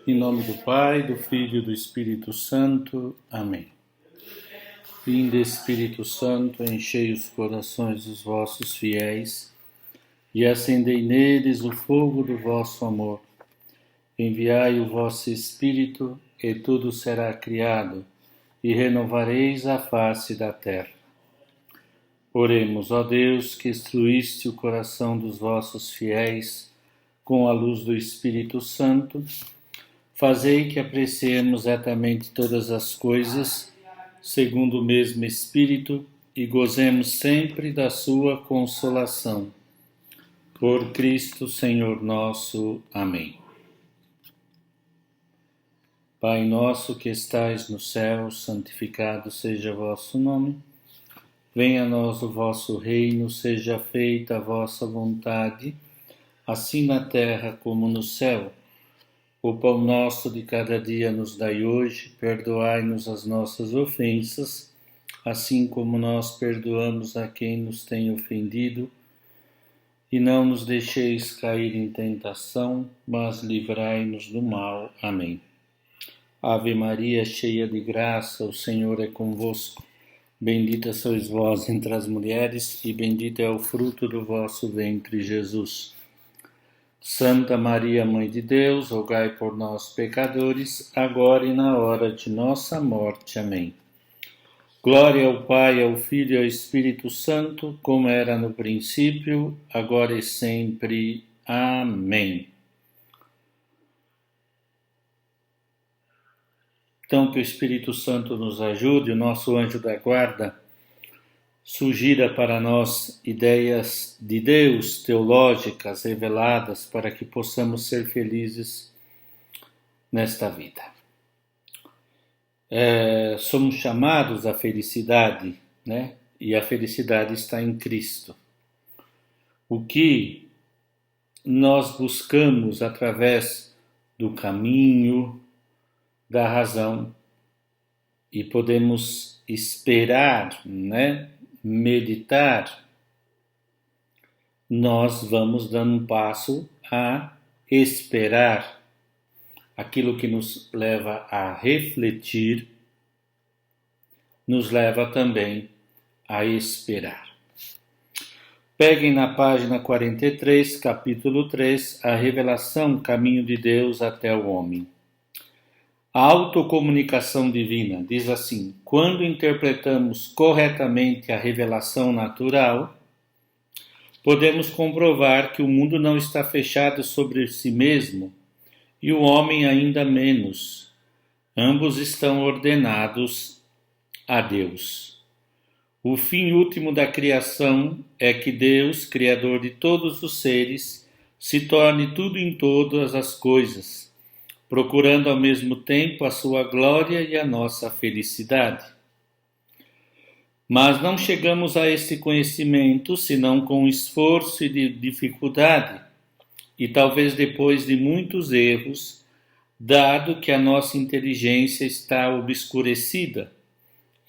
Em nome do Pai, do Filho e do Espírito Santo. Amém. Vinde, Espírito Santo, enchei os corações dos vossos fiéis e acendei neles o fogo do vosso amor. Enviai o vosso Espírito e tudo será criado e renovareis a face da terra. Oremos, ó Deus, que instruíste o coração dos vossos fiéis com a luz do Espírito Santo. Fazei que apreciemos retamente todas as coisas, segundo o mesmo Espírito, e gozemos sempre da sua consolação. Por Cristo Senhor nosso. Amém. Pai nosso que estais no céu, santificado seja o vosso nome. Venha a nós o vosso reino, seja feita a vossa vontade, assim na terra como no céu. O pão nosso de cada dia nos dai hoje, perdoai-nos as nossas ofensas, assim como nós perdoamos a quem nos tem ofendido, e não nos deixeis cair em tentação, mas livrai-nos do mal. Amém. Ave Maria, cheia de graça, o Senhor é convosco. Bendita sois vós entre as mulheres, e bendito é o fruto do vosso ventre, Jesus. Santa Maria, Mãe de Deus, rogai por nós, pecadores, agora e na hora de nossa morte. Amém. Glória ao Pai, ao Filho e ao Espírito Santo, como era no princípio, agora e sempre. Amém. Então, que o Espírito Santo nos ajude, o nosso anjo da guarda, sugira para nós ideias de Deus teológicas reveladas para que possamos ser felizes nesta vida. Somos chamados à felicidade, né? E a felicidade está em Cristo. O que nós buscamos através do caminho, da razão, e podemos esperar, né? Meditar, nós vamos dando um passo a esperar. Aquilo que nos leva a refletir, nos leva também a esperar. Peguem na página 43, capítulo 3, a revelação, caminho de Deus até o homem. A autocomunicação divina diz assim: quando interpretamos corretamente a revelação natural, podemos comprovar que o mundo não está fechado sobre si mesmo e o homem ainda menos. Ambos estão ordenados a Deus. O fim último da criação é que Deus, Criador de todos os seres, se torne tudo em todas as coisas, procurando ao mesmo tempo a sua glória e a nossa felicidade. Mas não chegamos a esse conhecimento senão com esforço e de dificuldade, e talvez depois de muitos erros, dado que a nossa inteligência está obscurecida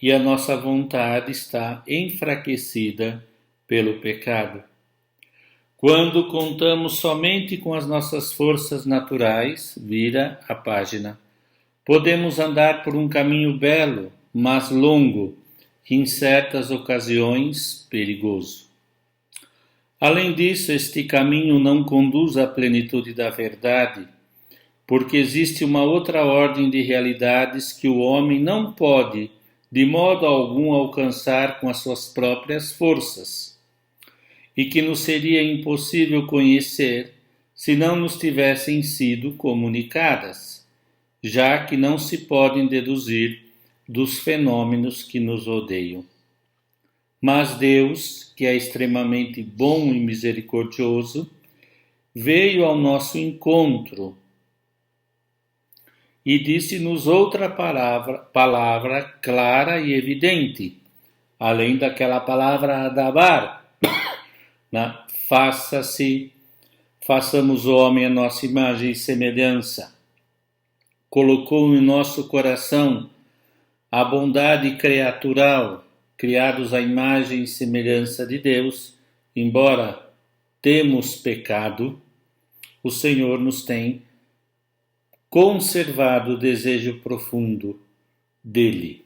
e a nossa vontade está enfraquecida pelo pecado. Quando contamos somente com as nossas forças naturais, vira a página, podemos andar por um caminho belo, mas longo, e em certas ocasiões perigoso. Além disso, este caminho não conduz à plenitude da verdade, porque existe uma outra ordem de realidades que o homem não pode, de modo algum, alcançar com as suas próprias forças, e que nos seria impossível conhecer se não nos tivessem sido comunicadas, já que não se podem deduzir dos fenômenos que nos rodeiam. Mas Deus, que é extremamente bom e misericordioso, veio ao nosso encontro e disse-nos outra palavra clara e evidente, além daquela palavra adabar, façamos o homem a nossa imagem e semelhança. Colocou em nosso coração a bondade criatural, criados à imagem e semelhança de Deus, embora temos pecado, o Senhor nos tem conservado o desejo profundo dele.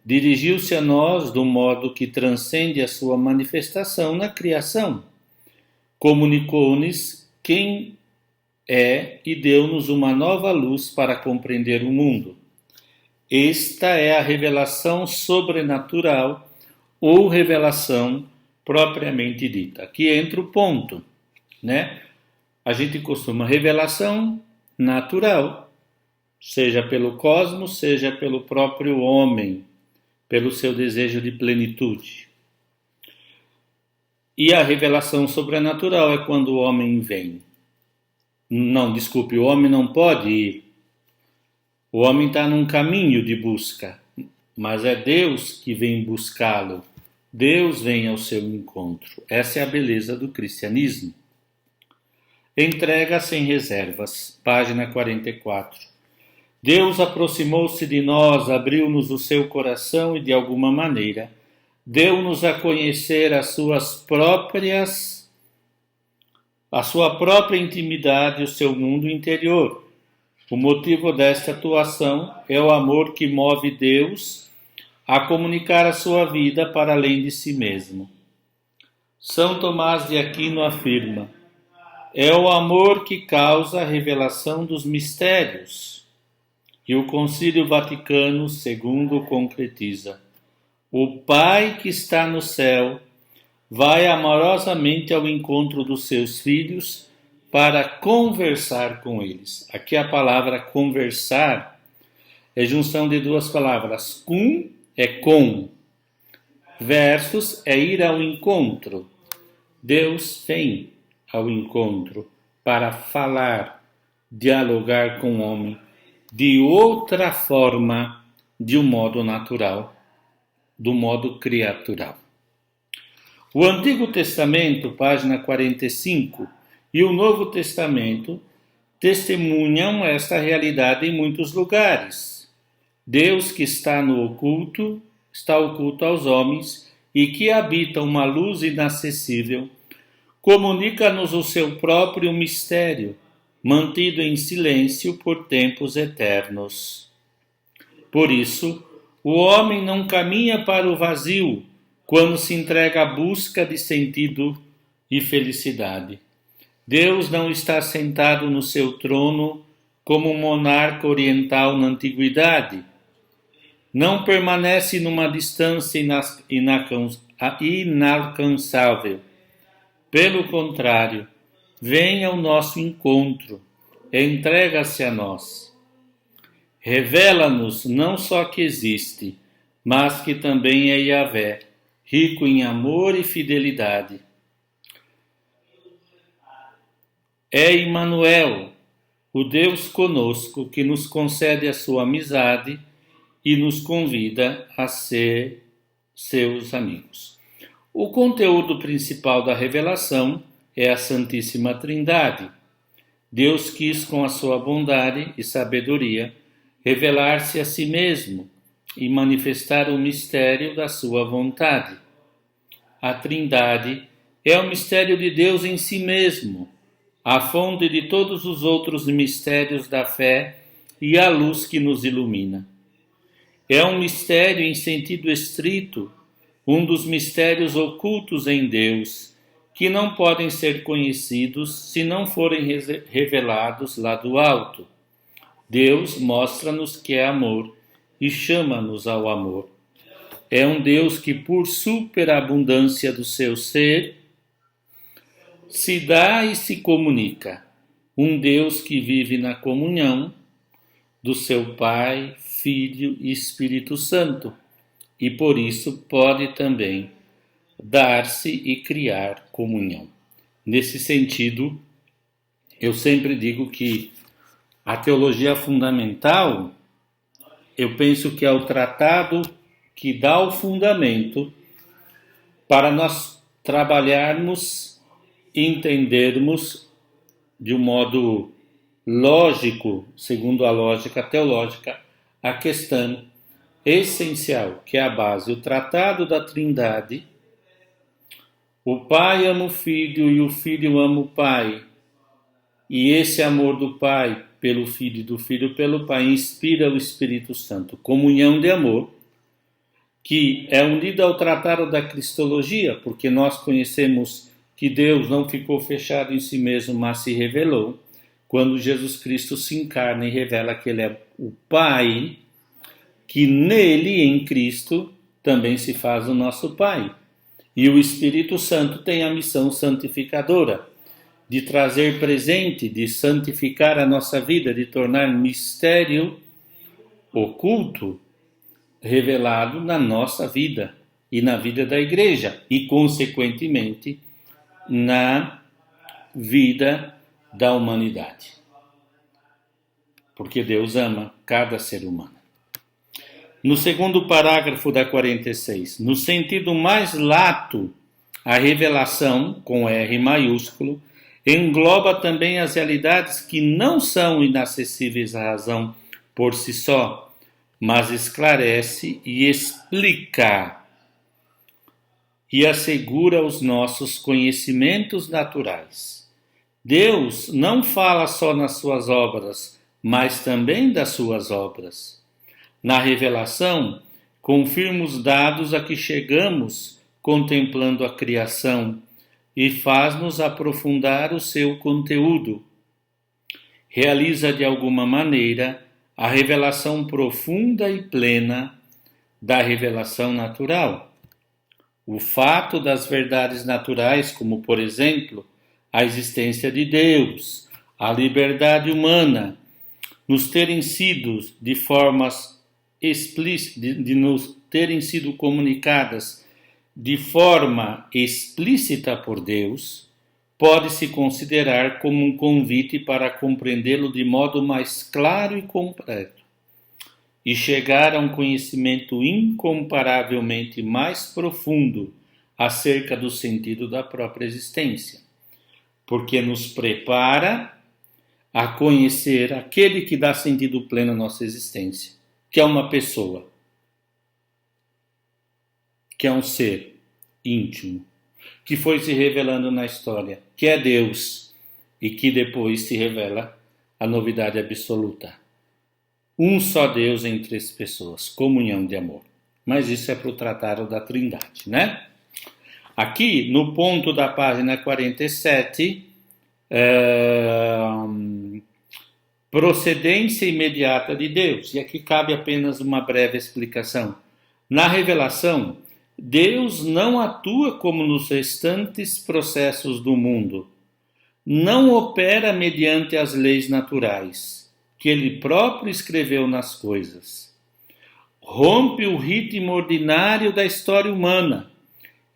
Dirigiu-se a nós do modo que transcende a sua manifestação na criação. Comunicou-nos quem é e deu-nos uma nova luz para compreender o mundo. Esta é a revelação sobrenatural ou revelação propriamente dita. Aqui entra o ponto, né? A gente costuma revelação natural, seja pelo cosmos, seja pelo próprio homem, pelo seu desejo de plenitude. E a revelação sobrenatural é quando o homem vem. Não, desculpe, o homem não pode ir. O homem está num caminho de busca, mas é Deus que vem buscá-lo. Deus vem ao seu encontro. Essa é a beleza do cristianismo. Entrega sem reservas, página 44. Deus aproximou-se de nós, abriu-nos o seu coração e, de alguma maneira, deu-nos a conhecer a sua própria intimidade e o seu mundo interior. O motivo desta atuação é o amor que move Deus a comunicar a sua vida para além de si mesmo. São Tomás de Aquino afirma: é o amor que causa a revelação dos mistérios. E o Concílio Vaticano II concretiza: o Pai que está no céu vai amorosamente ao encontro dos seus filhos para conversar com eles. Aqui a palavra conversar é junção de duas palavras. Cum é com, versus é ir ao encontro. Deus vem ao encontro para falar, dialogar com o homem de outra forma, de um modo natural, do modo criatural. O Antigo Testamento, página 45, e o Novo Testamento testemunham esta realidade em muitos lugares. Deus que está no oculto, está oculto aos homens e que habita uma luz inacessível, comunica-nos o seu próprio mistério, mantido em silêncio por tempos eternos. Por isso, o homem não caminha para o vazio quando se entrega à busca de sentido e felicidade. Deus não está sentado no seu trono como um monarca oriental na antiguidade. Não permanece numa distância inalcançável. Pelo contrário, vem ao nosso encontro, entrega-se a nós. Revela-nos não só que existe, mas que também é Yahvé, rico em amor e fidelidade. É Emmanuel, o Deus conosco, que nos concede a sua amizade e nos convida a ser seus amigos. O conteúdo principal da revelação é a Santíssima Trindade. Deus quis, com a sua bondade e sabedoria, revelar-se a si mesmo e manifestar o mistério da sua vontade. A Trindade é o mistério de Deus em si mesmo, a fonte de todos os outros mistérios da fé e a luz que nos ilumina. É um mistério em sentido estrito, um dos mistérios ocultos em Deus, que não podem ser conhecidos se não forem revelados lá do alto. Deus mostra-nos que é amor e chama-nos ao amor. É um Deus que, por superabundância do seu ser, se dá e se comunica. Um Deus que vive na comunhão do seu Pai, Filho e Espírito Santo, e por isso pode também dar-se e criar comunhão. Nesse sentido, eu sempre digo que a teologia fundamental, eu penso que é o tratado que dá o fundamento para nós trabalharmos e entendermos de um modo lógico, segundo a lógica teológica, a questão essencial, que é a base, o tratado da Trindade. O Pai ama o Filho e o Filho ama o Pai. E esse amor do Pai pelo Filho e do Filho pelo Pai inspira o Espírito Santo. Comunhão de amor, que é unida ao tratado da Cristologia, porque nós conhecemos que Deus não ficou fechado em si mesmo, mas se revelou, quando Jesus Cristo se encarna e revela que Ele é o Pai, que nele, em Cristo, também se faz o nosso Pai. E o Espírito Santo tem a missão santificadora, de trazer presente, de santificar a nossa vida, de tornar mistério oculto revelado na nossa vida e na vida da igreja e, consequentemente, na vida da humanidade. Porque Deus ama cada ser humano. No segundo parágrafo da 46, no sentido mais lato, a revelação, com R maiúsculo, engloba também as realidades que não são inacessíveis à razão por si só, mas esclarece e explica e assegura os nossos conhecimentos naturais. Deus não fala só nas suas obras, mas também das suas obras. Na revelação, confirma os dados a que chegamos contemplando a criação e faz-nos aprofundar o seu conteúdo. Realiza de alguma maneira a revelação profunda e plena da revelação natural. O fato das verdades naturais, como por exemplo, a existência de Deus, a liberdade humana, nos terem sido de formas explícitas, de nos terem sido comunicadas de forma explícita por Deus, pode-se considerar como um convite para compreendê-lo de modo mais claro e completo e chegar a um conhecimento incomparavelmente mais profundo acerca do sentido da própria existência, porque nos prepara a conhecer aquele que dá sentido pleno à nossa existência, que é uma pessoa, que é um ser íntimo, que foi se revelando na história, que é Deus e que depois se revela a novidade absoluta. Um só Deus em três pessoas, comunhão de amor. Mas isso é para o Tratado da Trindade, né? Aqui, no ponto da página 47, procedência imediata de Deus. E aqui cabe apenas uma breve explicação. Na revelação, Deus não atua como nos restantes processos do mundo. Não opera mediante as leis naturais, que Ele próprio escreveu nas coisas. Rompe o ritmo ordinário da história humana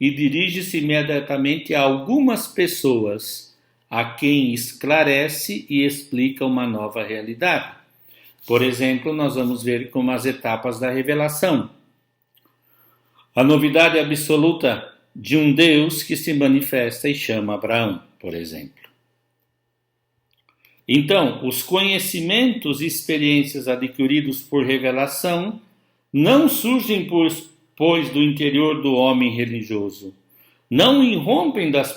e dirige-se imediatamente a algumas pessoas, a quem esclarece e explica uma nova realidade. Por exemplo, nós vamos ver como as etapas da revelação. A novidade absoluta de um Deus que se manifesta e chama Abraão, por exemplo. Então, os conhecimentos e experiências adquiridos por revelação não surgem, pois, do interior do homem religioso, não irrompem das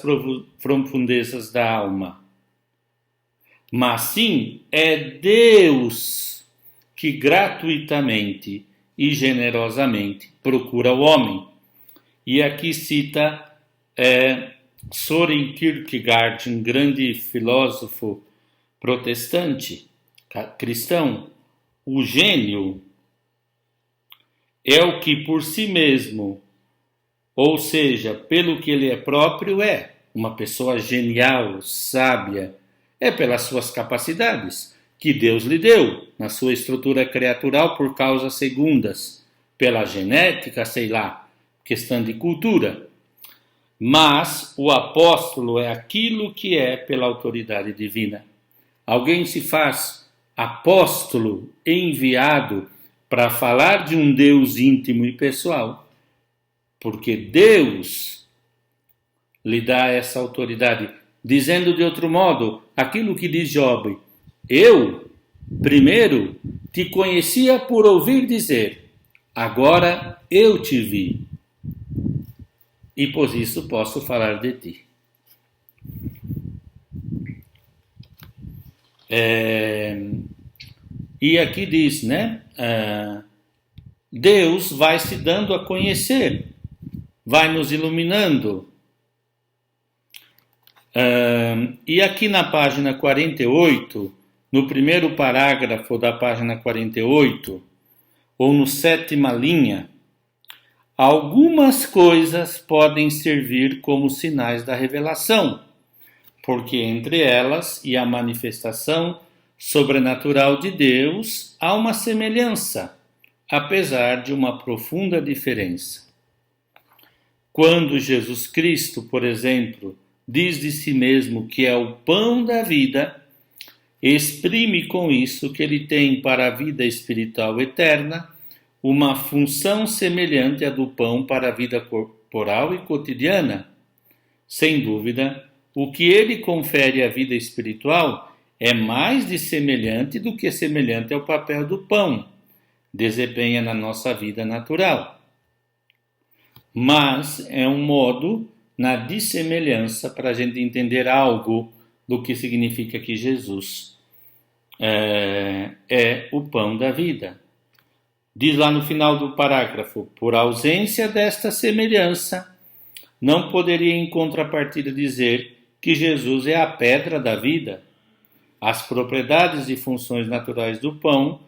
profundezas da alma, mas sim é Deus que gratuitamente e generosamente procura o homem. E aqui cita Søren Kierkegaard, um grande filósofo protestante, cristão. O gênio é o que por si mesmo, ou seja, pelo que ele é próprio, é uma pessoa genial, sábia, é pelas suas capacidades que Deus lhe deu na sua estrutura criatural por causas segundas, pela genética, sei lá, questão de cultura. Mas o apóstolo é aquilo que é pela autoridade divina. Alguém se faz apóstolo enviado para falar de um Deus íntimo e pessoal, porque Deus lhe dá essa autoridade. Dizendo de outro modo, aquilo que diz Job: eu, primeiro, te conhecia por ouvir dizer, agora eu te vi, e por isso posso falar de ti. E aqui diz, né? Deus vai se dando a conhecer, vai nos iluminando. E aqui na página 48, no primeiro parágrafo da página 48, ou no sétima linha, algumas coisas podem servir como sinais da revelação, porque entre elas e a manifestação sobrenatural de Deus há uma semelhança, apesar de uma profunda diferença. Quando Jesus Cristo, por exemplo, diz de si mesmo que é o pão da vida, exprime com isso que ele tem para a vida espiritual eterna uma função semelhante à do pão para a vida corporal e cotidiana. Sem dúvida, o que ele confere à vida espiritual é mais de semelhante do que semelhante ao papel do pão desempenha na nossa vida natural. Mas é um modo na dissemelhança para a gente entender algo do que significa que Jesus é o pão da vida. Diz lá no final do parágrafo, por ausência desta semelhança, não poderia em contrapartida dizer que Jesus é a pedra da vida. As propriedades e funções naturais do pão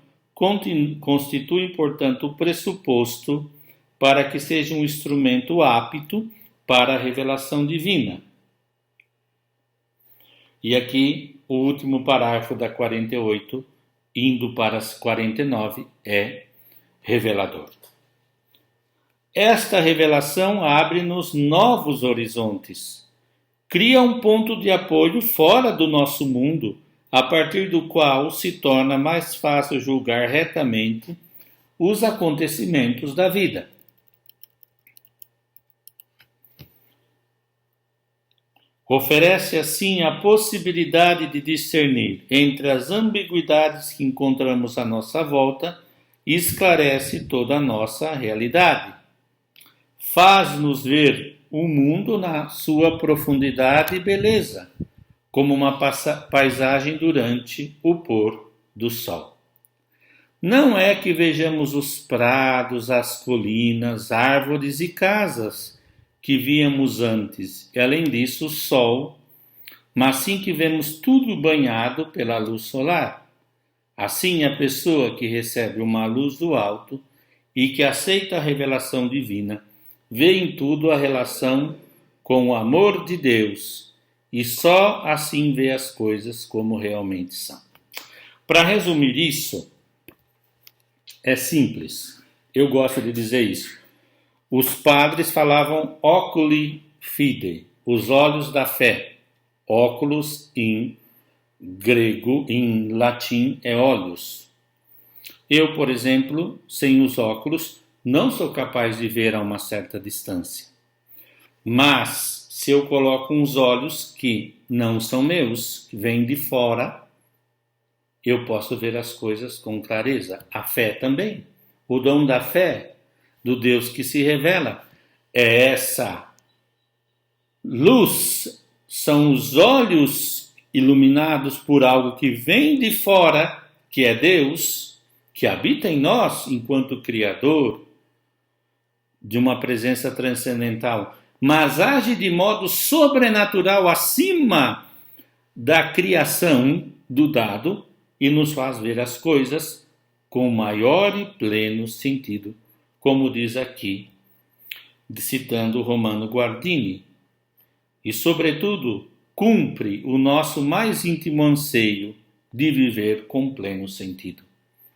constituem, portanto, o pressuposto para que seja um instrumento apto para a revelação divina. E aqui, o último parágrafo da 48, indo para as 49, é revelador. Esta revelação abre-nos novos horizontes, cria um ponto de apoio fora do nosso mundo, a partir do qual se torna mais fácil julgar retamente os acontecimentos da vida. Oferece assim a possibilidade de discernir entre as ambiguidades que encontramos à nossa volta e esclarece toda a nossa realidade. Faz-nos ver o mundo na sua profundidade e beleza, como uma paisagem durante o pôr do sol. Não é que vejamos os prados, as colinas, árvores e casas que víamos antes, e além disso o sol, mas sim que vemos tudo banhado pela luz solar. Assim, a pessoa que recebe uma luz do alto e que aceita a revelação divina, vê em tudo a relação com o amor de Deus e só assim vê as coisas como realmente são. Para resumir isso, é simples. Eu gosto de dizer isso. Os padres falavam oculi fidei, os olhos da fé. Óculos em grego, em latim, é olhos. Eu, por exemplo, sem os óculos, não sou capaz de ver a uma certa distância. Mas, se eu coloco uns olhos que não são meus, que vêm de fora, eu posso ver as coisas com clareza. A fé também. O dom da fé, do Deus que se revela, é essa luz, são os olhos iluminados por algo que vem de fora, que é Deus, que habita em nós enquanto Criador, de uma presença transcendental, mas age de modo sobrenatural acima da criação do dado e nos faz ver as coisas com maior e pleno sentido, como diz aqui, citando Romano Guardini. E, sobretudo, cumpre o nosso mais íntimo anseio de viver com pleno sentido.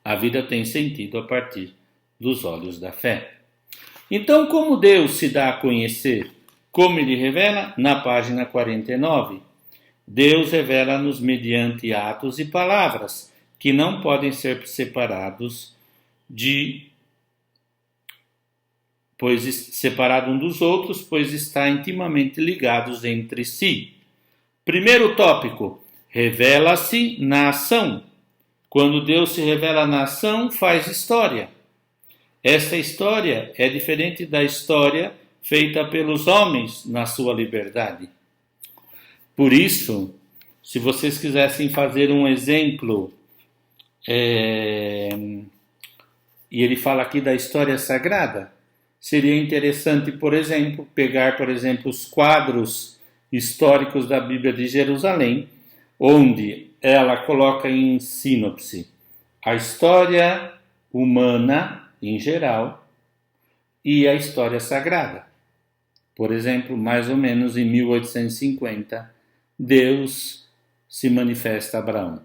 A vida tem sentido a partir dos olhos da fé. Então, como Deus se dá a conhecer? Como ele revela? Na página 49. Deus revela-nos mediante atos e palavras que não podem ser separados separado um dos outros, pois está intimamente ligados entre si. Primeiro tópico, revela-se na ação. Quando Deus se revela na ação, faz história. Esta história é diferente da história feita pelos homens na sua liberdade. Por isso, Se vocês quisessem fazer um exemplo, e ele fala aqui da história sagrada, seria interessante, por exemplo, pegar, por exemplo, os quadros históricos da Bíblia de Jerusalém, onde ela coloca em sínopse a história humana em geral e a história sagrada. Por exemplo, mais ou menos em 1850, Deus se manifesta a Abraão.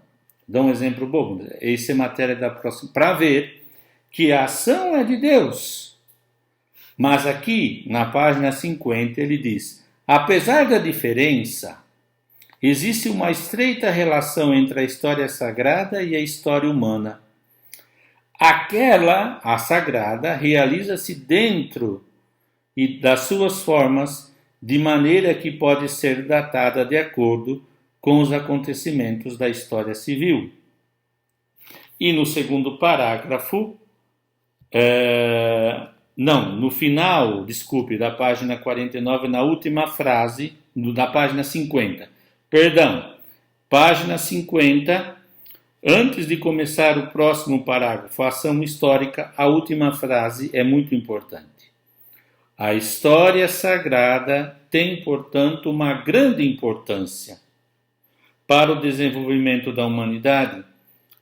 Dá um exemplo bobo, essa é matéria da próxima, para ver que a ação é de Deus. Mas aqui, na página 50, ele diz: apesar da diferença, existe uma estreita relação entre a história sagrada e a história humana. Aquela, a sagrada, realiza-se dentro e das suas formas, de maneira que pode ser datada de acordo com os acontecimentos da história civil. E no segundo parágrafo, no final, da página 49, na última frase, da página 50. Perdão, página 50, antes de começar o próximo parágrafo, ação histórica, a última frase é muito importante. A história sagrada tem, portanto, uma grande importância para o desenvolvimento da humanidade,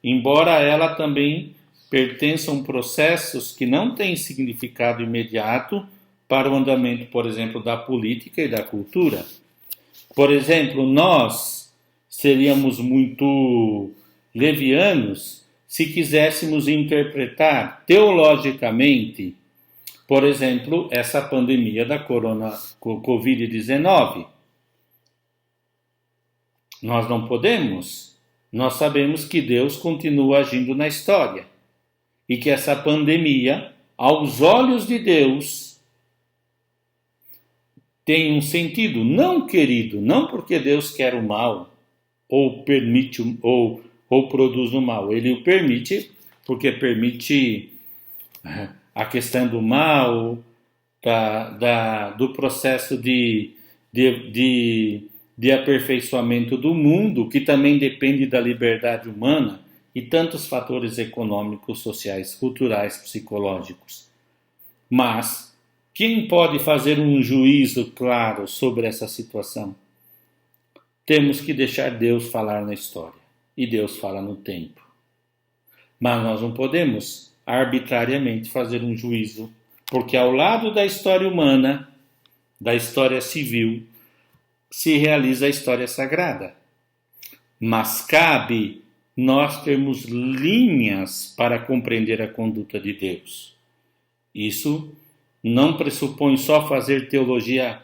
embora ela também pertençam processos que não têm significado imediato para o andamento, por exemplo, da política e da cultura. Por exemplo, nós seríamos muito levianos se quiséssemos interpretar teologicamente, por exemplo, essa pandemia da Covid-19. Nós não podemos. Nós sabemos que Deus continua agindo na história e que essa pandemia, aos olhos de Deus, tem um sentido não querido, não porque Deus quer o mal ou permite ou produz o mal. Ele o permite porque permite a questão do mal, do processo de aperfeiçoamento do mundo, que também depende da liberdade humana, e tantos fatores econômicos, sociais, culturais, psicológicos. Mas quem pode fazer um juízo claro sobre essa situação? Temos que deixar Deus falar na história, e Deus fala no tempo. Mas nós não podemos arbitrariamente fazer um juízo, porque ao lado da história humana, da história civil, se realiza a história sagrada. Mas cabe nós termos linhas para compreender a conduta de Deus. Isso não pressupõe só fazer teologia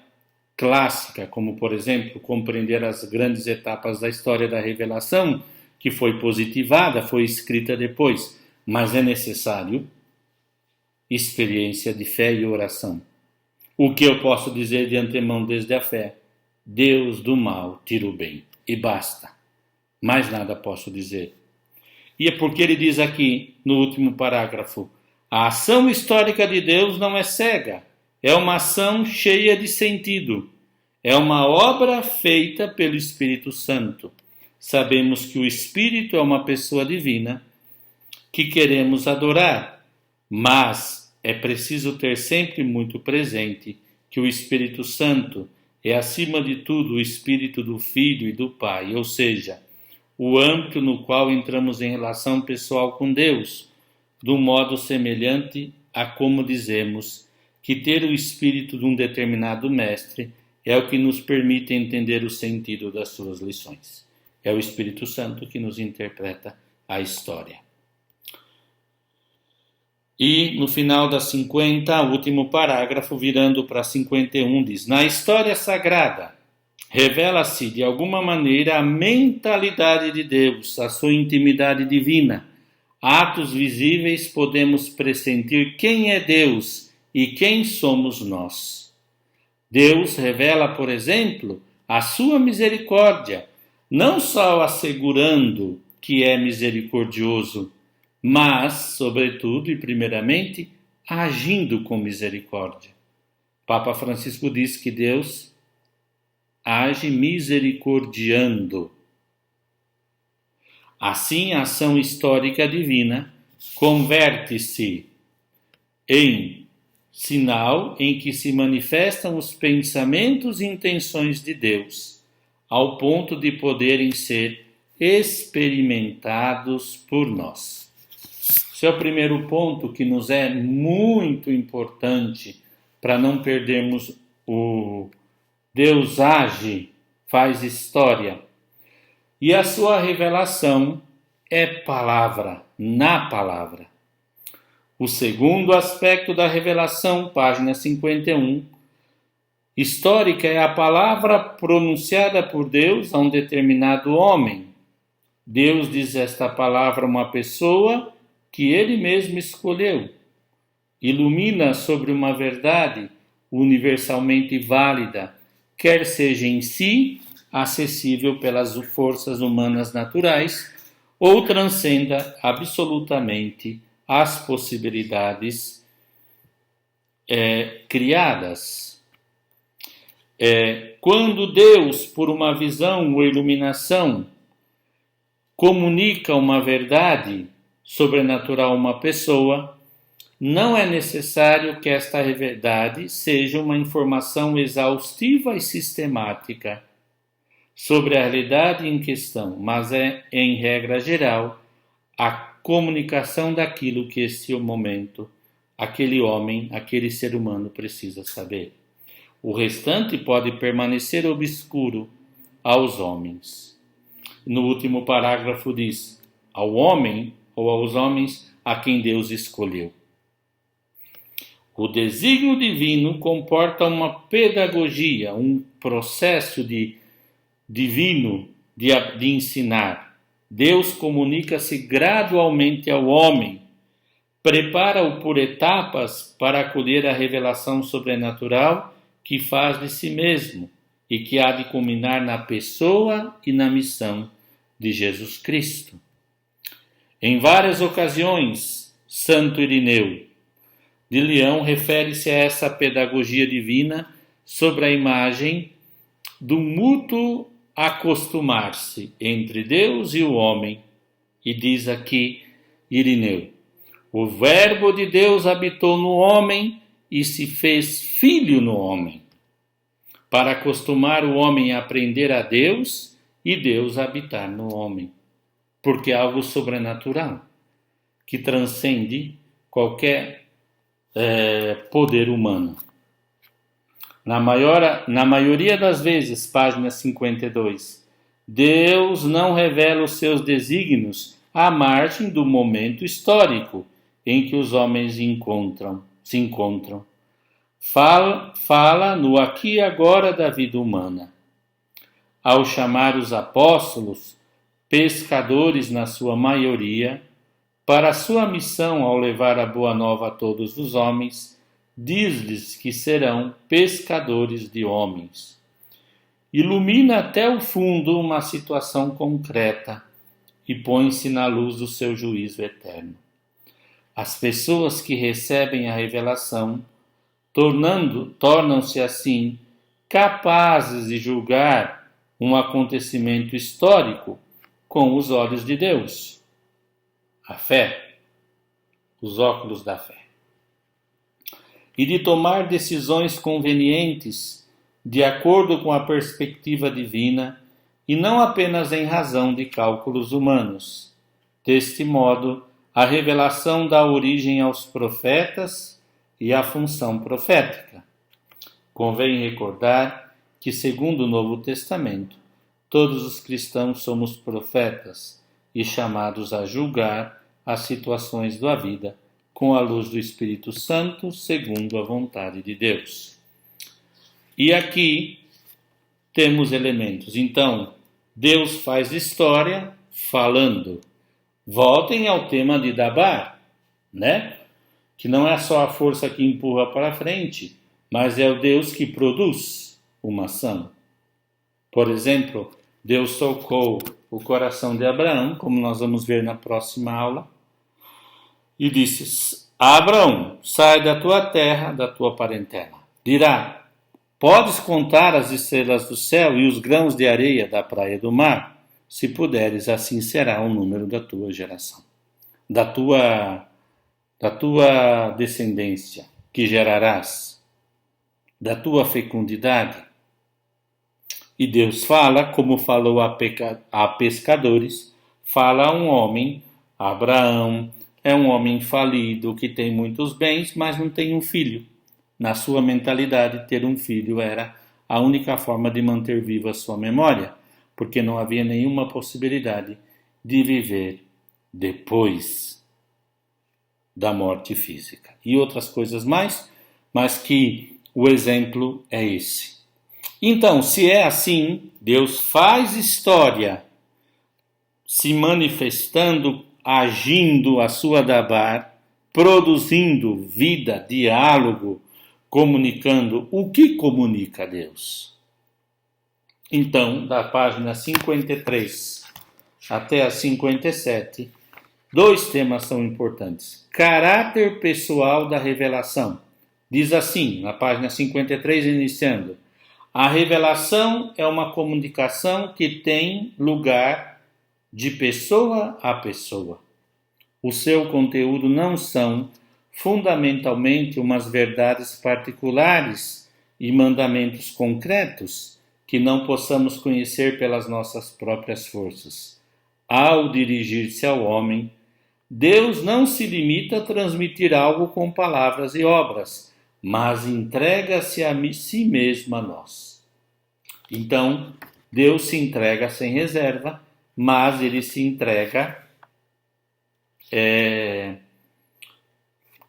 clássica, como, por exemplo, compreender as grandes etapas da história da revelação, que foi positivada, foi escrita depois, mas é necessário experiência de fé e oração. O que eu posso dizer de antemão desde a fé? Deus do mal tira o bem, e basta. Mais nada posso dizer. E é porque ele diz aqui, no último parágrafo, a ação histórica de Deus não é cega, é uma ação cheia de sentido. É uma obra feita pelo Espírito Santo. Sabemos que o Espírito é uma pessoa divina que queremos adorar, mas é preciso ter sempre muito presente que o Espírito Santo é, acima de tudo, o Espírito do Filho e do Pai, ou seja, o âmbito no qual entramos em relação pessoal com Deus, de um modo semelhante a como dizemos que ter o espírito de um determinado mestre é o que nos permite entender o sentido das suas lições. É o Espírito Santo que nos interpreta a história. E no final da 50, o último parágrafo, virando para 51, diz: na história sagrada, revela-se de alguma maneira a mentalidade de Deus, a sua intimidade divina. Atos visíveis podemos pressentir quem é Deus e quem somos nós. Deus revela, por exemplo, a sua misericórdia, não só assegurando que é misericordioso, mas, sobretudo e primeiramente, agindo com misericórdia. Papa Francisco diz que Deus age misericordiando, Assim, a ação histórica divina converte-se em sinal em que se manifestam os pensamentos e intenções de Deus, ao ponto de poderem ser experimentados por nós. Esse é o primeiro ponto que nos é muito importante para não perdermos o Deus age, faz história. E a sua revelação é palavra, na palavra. O segundo aspecto da revelação, página 51, histórica, é a palavra pronunciada por Deus a um determinado homem. Deus diz esta palavra a uma pessoa que ele mesmo escolheu. Ilumina sobre uma verdade universalmente válida, quer seja em si acessível pelas forças humanas naturais, ou transcenda absolutamente as possibilidades criadas. Quando Deus, por uma visão ou iluminação, comunica uma verdade sobrenatural a uma pessoa, não é necessário que esta verdade seja uma informação exaustiva e sistemática sobre a realidade em questão, mas é, em regra geral, a comunicação daquilo que este momento, aquele homem, aquele ser humano precisa saber. O restante pode permanecer obscuro aos homens. No último parágrafo diz, ao homem ou aos homens a quem Deus escolheu. O desígnio divino comporta uma pedagogia, um processo divino de ensinar. Deus comunica-se gradualmente ao homem, prepara-o por etapas para acolher a revelação sobrenatural que faz de si mesmo e que há de culminar na pessoa e na missão de Jesus Cristo. Em várias ocasiões, Santo Irineu de Leão refere-se a essa pedagogia divina sobre a imagem do mútuo acostumar-se entre Deus e o homem. E diz aqui Irineu, o Verbo de Deus habitou no homem e se fez filho no homem, para acostumar o homem a aprender a Deus e Deus a habitar no homem, porque é algo sobrenatural, que transcende qualquer poder humano. Na maioria das vezes, página 52, Deus não revela os seus desígnios à margem do momento histórico em que os homens se encontram. Fala no aqui e agora da vida humana. Ao chamar os apóstolos, pescadores na sua maioria, para a sua missão ao levar a boa nova a todos os homens, diz-lhes que serão pescadores de homens. Ilumina até o fundo uma situação concreta e põe-se na luz do seu juízo eterno. As pessoas que recebem a revelação tornam-se assim capazes de julgar um acontecimento histórico com os olhos de Deus. A fé, os óculos da fé. E de tomar decisões convenientes de acordo com a perspectiva divina e não apenas em razão de cálculos humanos. Deste modo, a revelação dá origem aos profetas e à função profética. Convém recordar que, segundo o Novo Testamento, todos os cristãos somos profetas e chamados a julgar as situações da vida com a luz do Espírito Santo, segundo a vontade de Deus. E aqui temos elementos. Então, Deus faz história falando. Voltem ao tema de Dabar, né? Que não é só a força que empurra para frente, mas é o Deus que produz uma ação. Por exemplo, Deus tocou o coração de Abraão, como nós vamos ver na próxima aula, e disse: Abraão, sai da tua terra, da tua parentela. Dirá: podes contar as estrelas do céu e os grãos de areia da praia do mar? Se puderes, assim será o número da tua geração, da tua descendência que gerarás, da tua fecundidade. E Deus fala, como falou a pescadores, fala a um homem, Abraão, é um homem falido que tem muitos bens, mas não tem um filho. Na sua mentalidade, ter um filho era a única forma de manter viva a sua memória, porque não havia nenhuma possibilidade de viver depois da morte física. E outras coisas mais, mas que o exemplo é esse. Então, se é assim, Deus faz história, se manifestando, agindo a sua dabar, produzindo vida, diálogo, comunicando. O que comunica Deus? Então, da página 53 até a 57, dois temas são importantes. Caráter pessoal da revelação. Diz assim, na página 53, iniciando: a revelação é uma comunicação que tem lugar de pessoa a pessoa. O seu conteúdo não são fundamentalmente umas verdades particulares e mandamentos concretos que não possamos conhecer pelas nossas próprias forças. Ao dirigir-se ao homem, Deus não se limita a transmitir algo com palavras e obras, mas entrega-se a si mesmo a nós. Então, Deus se entrega sem reserva, mas ele se entrega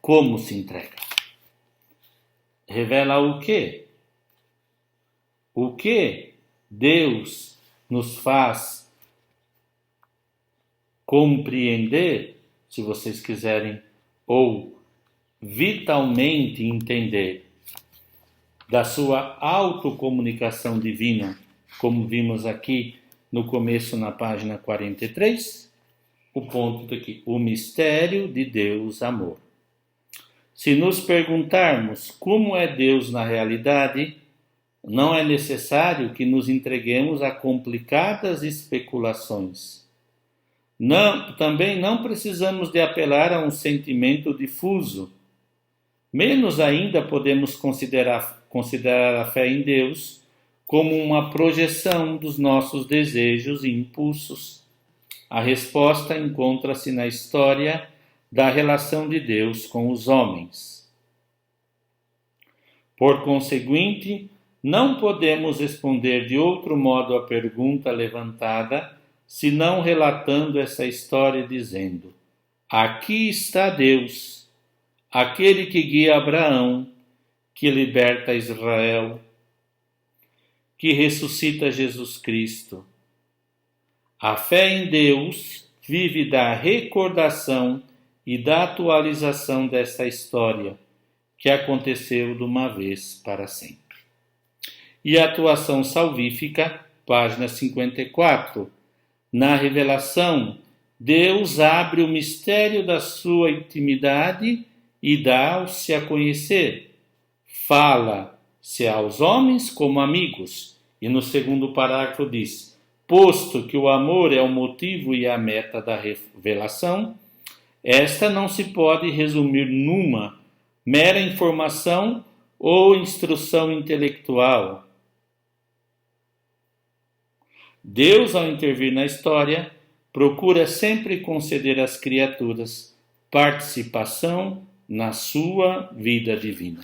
como se entrega? Revela o quê? O que Deus nos faz compreender, se vocês quiserem, ou vitalmente entender da sua autocomunicação divina, como vimos aqui no começo na página 43, o ponto daqui, o mistério de Deus amor. Se nos perguntarmos como é Deus na realidade, não é necessário que nos entreguemos a complicadas especulações. Também não precisamos de apelar a um sentimento difuso. Menos ainda podemos considerar a fé em Deus como uma projeção dos nossos desejos e impulsos. A resposta encontra-se na história da relação de Deus com os homens. Por conseguinte, não podemos responder de outro modo à pergunta levantada, senão relatando essa história dizendo: aqui está Deus, aquele que guia Abraão, que liberta Israel, que ressuscita Jesus Cristo. A fé em Deus vive da recordação e da atualização desta história, que aconteceu de uma vez para sempre. E a atuação salvífica, página 54. Na revelação, Deus abre o mistério da sua intimidade e dá-se a conhecer. Fala-se aos homens como amigos. E no segundo parágrafo diz: posto que o amor é o motivo e a meta da revelação, esta não se pode resumir numa mera informação ou instrução intelectual. Deus, ao intervir na história, procura sempre conceder às criaturas participação na sua vida divina,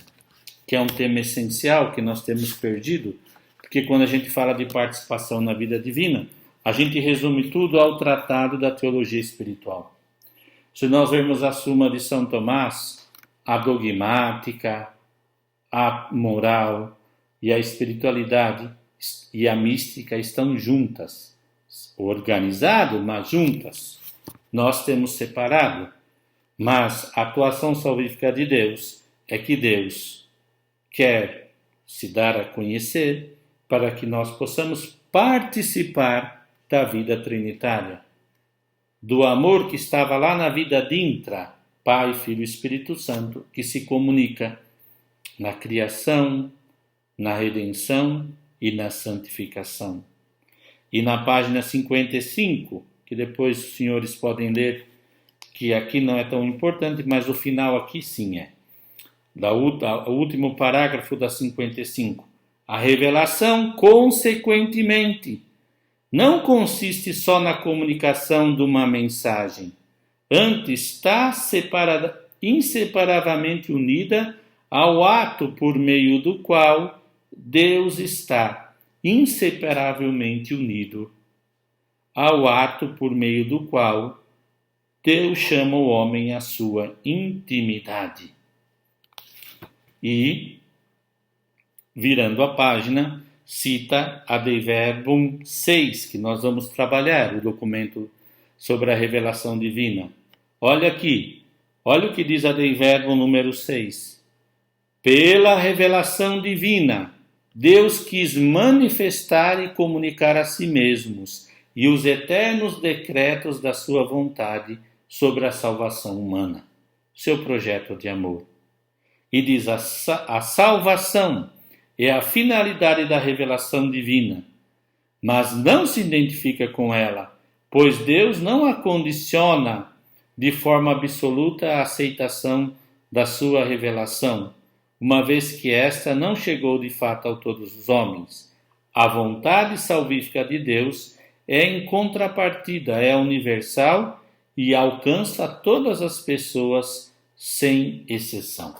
que é um tema essencial que nós temos perdido, porque quando a gente fala de participação na vida divina, a gente resume tudo ao tratado da teologia espiritual. Se nós vermos a Suma de São Tomás, a dogmática, a moral e a espiritualidade e a mística estão juntas, organizado, mas juntas. Nós temos separado, mas a atuação salvífica de Deus é que Deus quer se dar a conhecer para que nós possamos participar da vida trinitária, do amor que estava lá na vida de intra, Pai, Filho e Espírito Santo, que se comunica na criação, na redenção e na santificação. E na página 55, que depois os senhores podem ler, que aqui não é tão importante, mas o final aqui sim é. O último parágrafo da 55. A revelação, consequentemente, não consiste só na comunicação de uma mensagem. Antes está inseparavelmente unida ao ato por meio do qual Deus está inseparavelmente unido ao ato por meio do qual Deus chama o homem à sua intimidade. E, virando a página, cita a Dei Verbum 6, que nós vamos trabalhar, o documento sobre a revelação divina. Olha aqui, olha o que diz a Dei Verbum número 6. Pela revelação divina, Deus quis manifestar e comunicar a si mesmos e os eternos decretos da sua vontade sobre a salvação humana, seu projeto de amor. E diz, a salvação é a finalidade da revelação divina, mas não se identifica com ela, pois Deus não a condiciona de forma absoluta à aceitação da sua revelação, uma vez que esta não chegou de fato a todos os homens. A vontade salvífica de Deus é em contrapartida, é universal e alcança todas as pessoas sem exceção.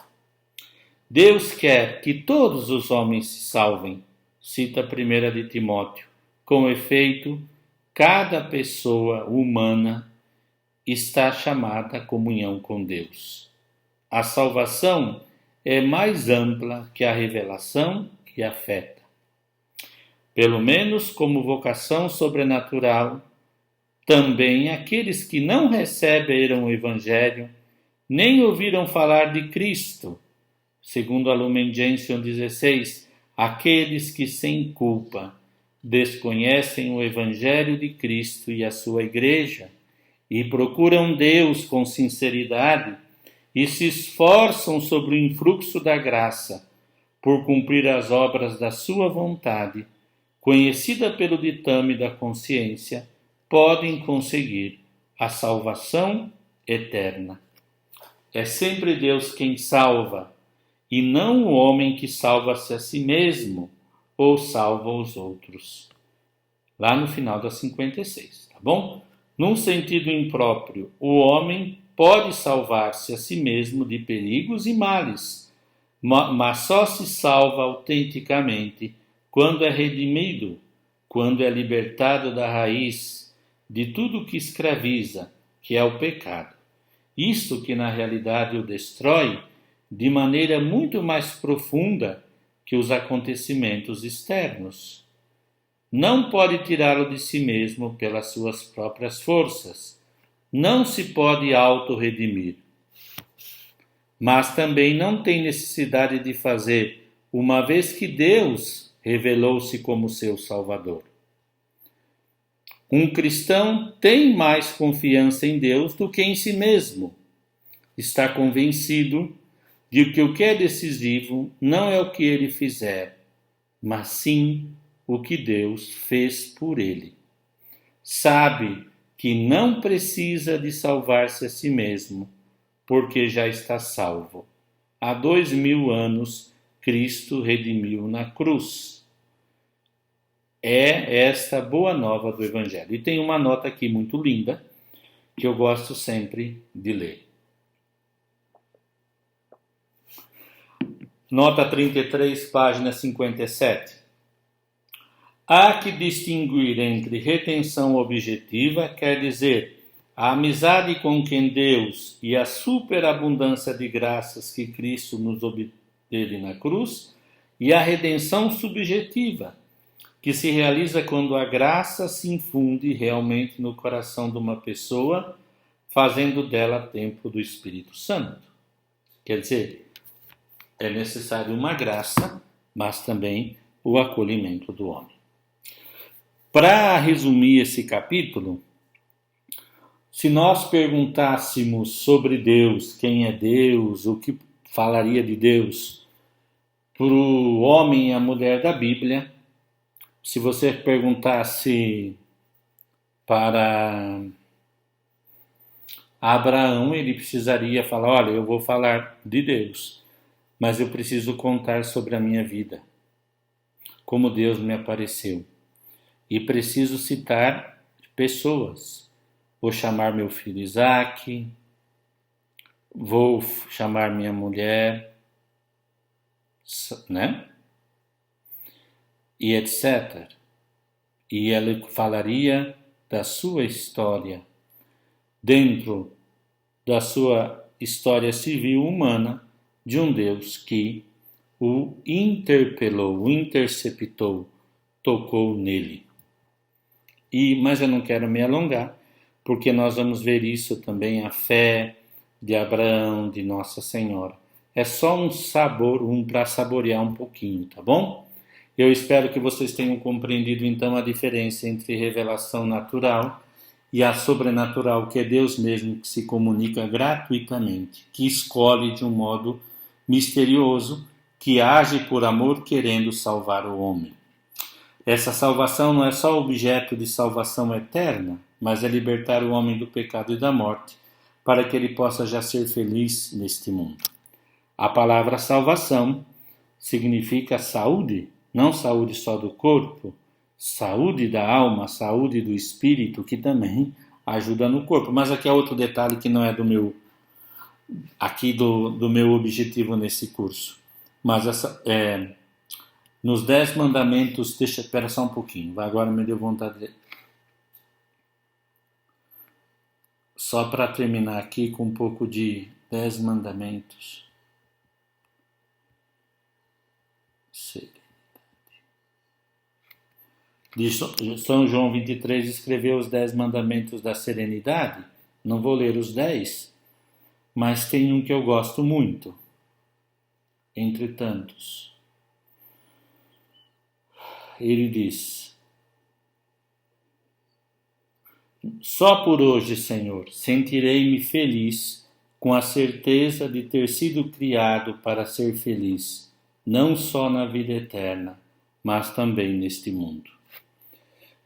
Deus quer que todos os homens se salvem, cita 1 de Timóteo. Com efeito, cada pessoa humana está chamada à comunhão com Deus. A salvação é mais ampla que a revelação e afeta. Pelo menos como vocação sobrenatural, também aqueles que não receberam o Evangelho, nem ouviram falar de Cristo, segundo a Lumen Gentium 16, aqueles que sem culpa desconhecem o Evangelho de Cristo e a sua Igreja, e procuram Deus com sinceridade, e se esforçam sobre o influxo da graça, por cumprir as obras da sua vontade, conhecida pelo ditame da consciência, podem conseguir a salvação eterna. É sempre Deus quem salva, e não o homem que salva-se a si mesmo ou salva os outros. Lá no final da 56, tá bom? Num sentido impróprio, o homem pode salvar-se a si mesmo de perigos e males, mas só se salva autenticamente quando é redimido, quando é libertado da raiz de tudo que escraviza, que é o pecado. Isto que na realidade o destrói de maneira muito mais profunda que os acontecimentos externos. Não pode tirá-lo de si mesmo pelas suas próprias forças. Não se pode auto-redimir. Mas também não tem necessidade de fazer, uma vez que Deus revelou-se como seu Salvador. Um cristão tem mais confiança em Deus do que em si mesmo. Está convencido de que o que é decisivo não é o que ele fizer, mas sim o que Deus fez por ele. Sabe que não precisa de salvar-se a si mesmo, porque já está salvo. Há 2000 anos, Cristo redimiu na cruz. É esta boa nova do Evangelho. E tem uma nota aqui muito linda, que eu gosto sempre de ler. Nota 33, página 57. Há que distinguir entre retenção objetiva, quer dizer, a amizade com quem Deus e a superabundância de graças que Cristo nos obteve na cruz, e a redenção subjetiva, que se realiza quando a graça se infunde realmente no coração de uma pessoa, fazendo dela templo do Espírito Santo. Quer dizer, é necessário uma graça, mas também o acolhimento do homem. Para resumir esse capítulo, se nós perguntássemos sobre Deus, quem é Deus, o que falaria de Deus, para o homem e a mulher da Bíblia, Se você perguntasse para Abraão, ele precisaria falar: olha, eu vou falar de Deus, mas eu preciso contar sobre a minha vida, como Deus me apareceu. E preciso citar pessoas. Vou chamar meu filho Isaac, vou chamar minha mulher, né? E etc. E ela falaria da sua história, dentro da sua história civil humana, de um Deus que o interpelou, o interceptou, tocou nele. Mas eu não quero me alongar, porque nós vamos ver isso também, a fé de Abraão, de Nossa Senhora. É só um sabor, para saborear um pouquinho, tá bom? Eu espero que vocês tenham compreendido então a diferença entre revelação natural e a sobrenatural, que é Deus mesmo que se comunica gratuitamente, que escolhe de um modo misterioso, que age por amor querendo salvar o homem. Essa salvação não é só objeto de salvação eterna, mas é libertar o homem do pecado e da morte, para que ele possa já ser feliz neste mundo. A palavra salvação significa saúde, não saúde só do corpo, saúde da alma, saúde do espírito, que também ajuda no corpo. Mas aqui é outro detalhe que não é do meu objetivo nesse curso. Mas nos 10 mandamentos, espera só um pouquinho, agora me deu vontade de... Só para terminar aqui com um pouco de 10 mandamentos. De São João 23 escreveu os 10 mandamentos da serenidade. Não vou ler os 10, mas tem um que eu gosto muito, entre tantos. Ele diz: só por hoje, Senhor, sentirei-me feliz com a certeza de ter sido criado para ser feliz, não só na vida eterna, mas também neste mundo.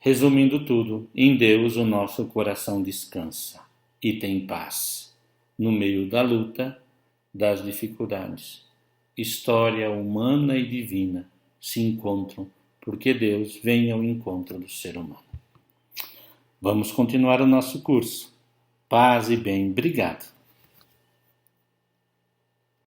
Resumindo tudo, em Deus o nosso coração descansa e tem paz, no meio da luta, das dificuldades. História humana e divina se encontram, porque Deus vem ao encontro do ser humano. Vamos continuar o nosso curso. Paz e bem. Obrigado.